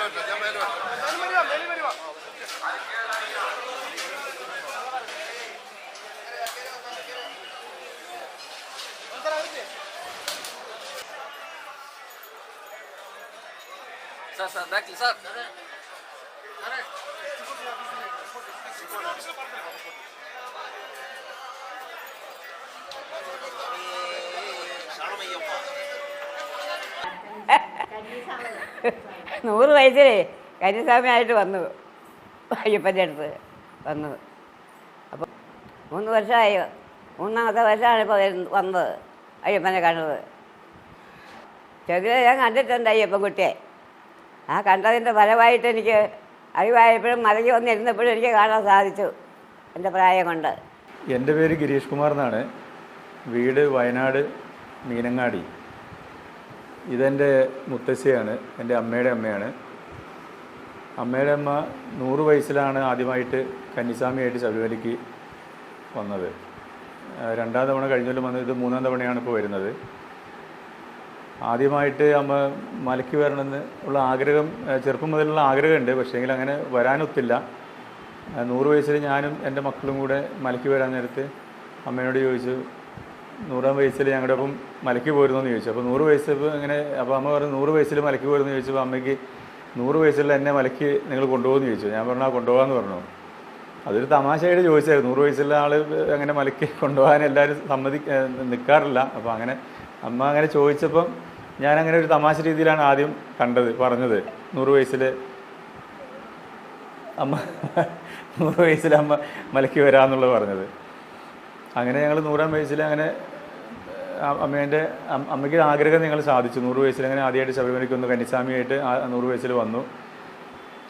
Sir, back, sir. നൂറ് വയസ്സിലേ കന്യാസ്വാമിയായിട്ട് വന്നു, അയ്യപ്പൻ്റെ അടുത്ത് വന്നത്. അപ്പോൾ 3 വർഷമായി, 3ാമത്തെ വർഷമാണ് ഇപ്പോൾ വന്നത് അയ്യപ്പനെ കണ്ടത്. ചെറുതിലെ ഞാൻ കണ്ടിട്ടുണ്ട് അയ്യപ്പൻകുട്ടിയെ. ആ കണ്ടതിൻ്റെ ഫലമായിട്ട് എനിക്ക് അറിവായപ്പോഴും മലയ്ക്ക് വന്നിരുന്നപ്പോഴും എനിക്ക് കാണാൻ സാധിച്ചു, എൻ്റെ പ്രായം കൊണ്ട്. എൻ്റെ പേര് ഗിരീഷ് കുമാർ എന്നാണ്. വീട് വയനാട് മീനങ്ങാടി. ഇതെൻ്റെ മുത്തശ്ശിയാണ്, എൻ്റെ അമ്മയുടെ അമ്മയാണ്. അമ്മയുടെ അമ്മ 100 വയസ്സിലാണ് ആദ്യമായിട്ട് കന്നിസ്വാമിയായിട്ട് ശബരിമലയ്ക്ക് വന്നത്. 2ാം തവണ കഴിഞ്ഞാലും വന്നത്, ഇത് 3ാം തവണയാണ് ഇപ്പോൾ വരുന്നത്. ആദ്യമായിട്ട് അമ്മ മലയ്ക്ക് വരണമെന്ന് ഉള്ള ആഗ്രഹം ചെറുപ്പം മുതലുള്ള ആഗ്രഹമുണ്ട്, പക്ഷേങ്കിൽ അങ്ങനെ വരാനൊത്തില്ല. 100 വയസ്സിൽ ഞാനും എൻ്റെ മക്കളും കൂടെ മലയ്ക്ക് വരാൻ നേരത്ത് അമ്മയോട് ചോദിച്ചു, 100ാം വയസ്സിൽ ഞങ്ങളുടെ ഒപ്പം മലയ്ക്ക് പോരുന്നെന്ന് ചോദിച്ചു. അപ്പോൾ 100 വയസ്സ് ഇങ്ങനെ, അപ്പോൾ അമ്മ പറഞ്ഞു 100 വയസ്സിൽ മലയ്ക്ക് പോരുമെന്ന് ചോദിച്ചപ്പോൾ അമ്മയ്ക്ക് 100 വയസ്സിൽ എന്നെ മലയ്ക്ക് നിങ്ങൾ കൊണ്ടുപോകുമെന്ന് ചോദിച്ചു. ഞാൻ പറഞ്ഞു ആ കൊണ്ടുപോകാമെന്ന് പറഞ്ഞു. അതൊരു തമാശയായിട്ട് ചോദിച്ചായിരുന്നു. 100 വയസ്സുള്ള ആൾ അങ്ങനെ മലയ്ക്ക് കൊണ്ടുപോകാൻ എല്ലാവരും നിൽക്കാറില്ല. അപ്പോൾ അങ്ങനെ അമ്മ അങ്ങനെ ചോദിച്ചപ്പം ഞാനങ്ങനെ ഒരു തമാശ രീതിയിലാണ് ആദ്യം പറഞ്ഞത്. 100 വയസ്സിൽ അമ്മ മലയ്ക്ക് വരാമെന്നുള്ളത് പറഞ്ഞത്. അങ്ങനെ ഞങ്ങൾ 100ാം വയസ്സിൽ അങ്ങനെ അമ്മയ്ക്ക് ആഗ്രഹം ഞങ്ങൾ സാധിച്ചു. 100 വയസ്സിൽ അങ്ങനെ ആദ്യമായിട്ട് ശബരിമലയ്ക്ക് വന്നു, കന്നിസ്വാമിയായിട്ട് 100 വയസ്സിൽ വന്നു.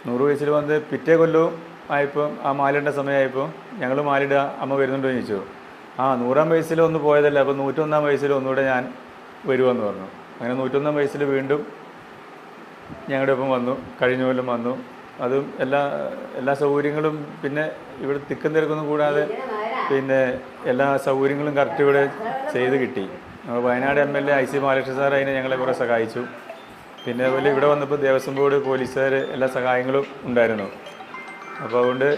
100 വയസ്സിൽ വന്ന് പിറ്റേ കൊല്ലവും ആയപ്പോൾ ആ മാലിടേണ്ട സമയമായപ്പോൾ ഞങ്ങൾ മാലിടുക, അമ്മ വരുന്നുണ്ടോ എന്ന് ചോദിച്ചു. 100ാം വയസ്സിൽ ഒന്ന് പോയതല്ല, അപ്പോൾ 101ാം വയസ്സിൽ ഒന്നുകൂടെ ഞാൻ വരുമെന്ന് പറഞ്ഞു. അങ്ങനെ 101ാം വയസ്സിൽ വീണ്ടും ഞങ്ങളുടെ ഒപ്പം വന്നു. കഴിഞ്ഞ കൊല്ലം വന്നു. അതും എല്ലാ സൗകര്യങ്ങളും, പിന്നെ ഇവിടെ തിക്കും തിരക്കൊന്നും കൂടാതെ പിന്നെ എല്ലാ സൗകര്യങ്ങളും കറക്റ്റ് ഇവിടെ ചെയ്ത് കിട്ടി. Wayanad MLA IC Balakrishnan sir അതിനെ ഞങ്ങളെ കുറേ സഹായിച്ചു. പിന്നെ അതുപോലെ ഇവിടെ വന്നപ്പോൾ ദേവസ്വം ബോർഡ്, പോലീസുകാർ എല്ലാ സഹായങ്ങളും ഉണ്ടായിരുന്നു. അപ്പോൾ അതുകൊണ്ട്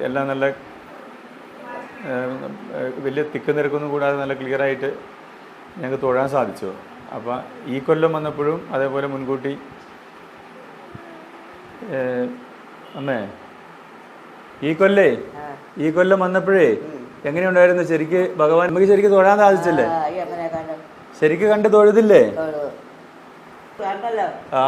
എല്ലാം നല്ല വലിയ തിക്കും തിരക്കൊന്നും കൂടാതെ നല്ല ക്ലിയറായിട്ട് ഞങ്ങൾക്ക് തൊഴാൻ സാധിച്ചു. അപ്പോൾ ഈ കൊല്ലം വന്നപ്പോഴും അതേപോലെ മുൻകൂട്ടി അമ്മേ ഈ കൊല്ലം വന്നപ്പോഴേ എങ്ങനെയുണ്ടായിരുന്നു ശരിക്ക്? ഭഗവാൻ നമുക്ക് ശരിക്ക് തൊഴാൻ സാധിച്ചില്ലേ? ശരിക്ക് കണ്ട് തൊഴുതില്ലേ? ആ